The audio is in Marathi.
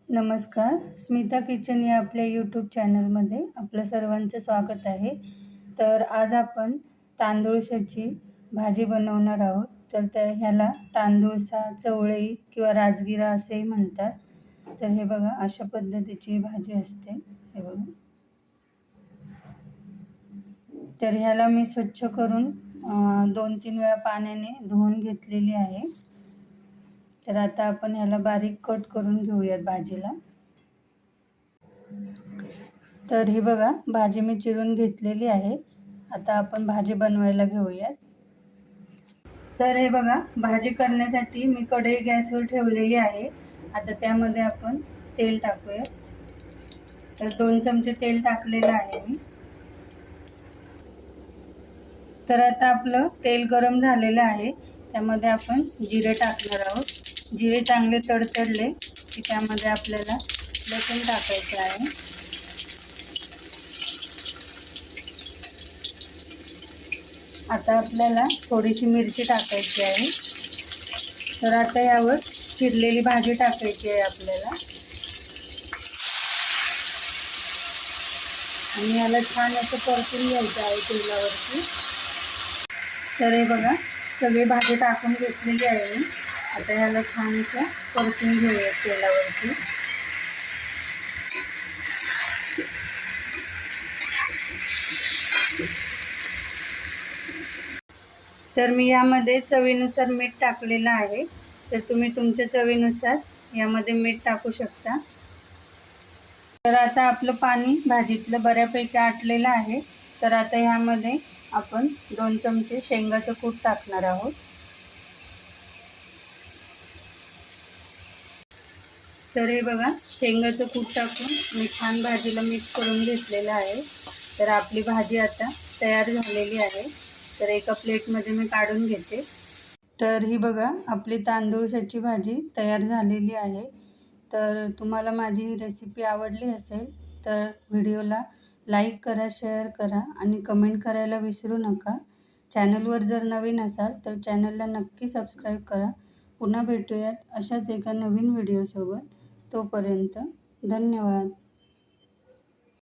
नमस्कार. स्मिता किचन या आपल्या यूट्यूब चॅनलमध्ये आपलं सर्वांचं स्वागत आहे. तर आज आपण तांदूळशाची भाजी बनवणार आहोत. तर ह्याला तांदूळसा, चवळी किंवा राजगिरा असेही म्हणतात. तर हे बघा, अशा पद्धतीची भाजी असते. हे बघा. तर ह्याला मी स्वच्छ करून 2-3 वेळा पाण्याने धुवून घेतलेली आहे. तर आता आपण ह्याला बारीक कट करून घेऊयात भाजीला. तर ही बघा, भाजी मी चिरून घेतलेली आहे. आता आपण भाजी बनवायला घेऊयात. तर हे बघा, भाजी करण्यासाठी मी कढई गॅसवर ठेवलेली आहे. आता त्यामध्ये आपण तेल टाकूया. तर 2 चमचे तेल टाकलेलं आहे मी. तर आता आपलं तेल गरम झालेलं आहे. त्यामध्ये आपण जिरे टाकणार आहोत. जिरे चांगले तडतडले की त्यामध्ये आपल्याला लसूण टाकायचं आहे. आता आपल्याला थोडीशी मिरची टाकायची आहे. तर आता यावर चिरलेली भाजी टाकायची आहे आपल्याला आणि याला छान असं परतून घ्यायचं आहे तेलावरती. तर हे बघा, सगळी भाजी टाकून घेतलेली आहे मी. आता ह्याला छान असं परतून घेऊया तेलावरती. तर मी यामध्ये चवीनुसार मीठ टाकलेलं आहे. तर तुम्ही तुमच्या चवीनुसार यामध्ये मीठ टाकू शकता. तर आता आपलं पाणी भाजीतलं बऱ्यापैकी आटलेलं आहे. तर आता ह्यामध्ये आपण 2 चमचे शेंगाचं कूट टाकणार आहोत. तर हे बघा, शेंगाचं कूट टाकून मी छान भाजीला मिक्स करून घेतलेलं आहे. तर आपली भाजी आता तयार झालेली आहे. तर एका प्लेटमध्ये मी काढून घेते. तर ही बघा, आपली तांदूळशाची भाजी तयार झालेली आहे. तर तुम्हाला माझी ही रेसिपी आवडली असेल तर व्हिडिओला लाईक करा, शेअर करा आणि कमेंट करायला विसरू नका. चॅनलवर जर नवीन असाल तर चॅनलला नक्की सबस्क्राईब करा. पुन्हा भेटूयात अशाच एका नवीन व्हिडिओसोबत. तोपर्यंत धन्यवाद.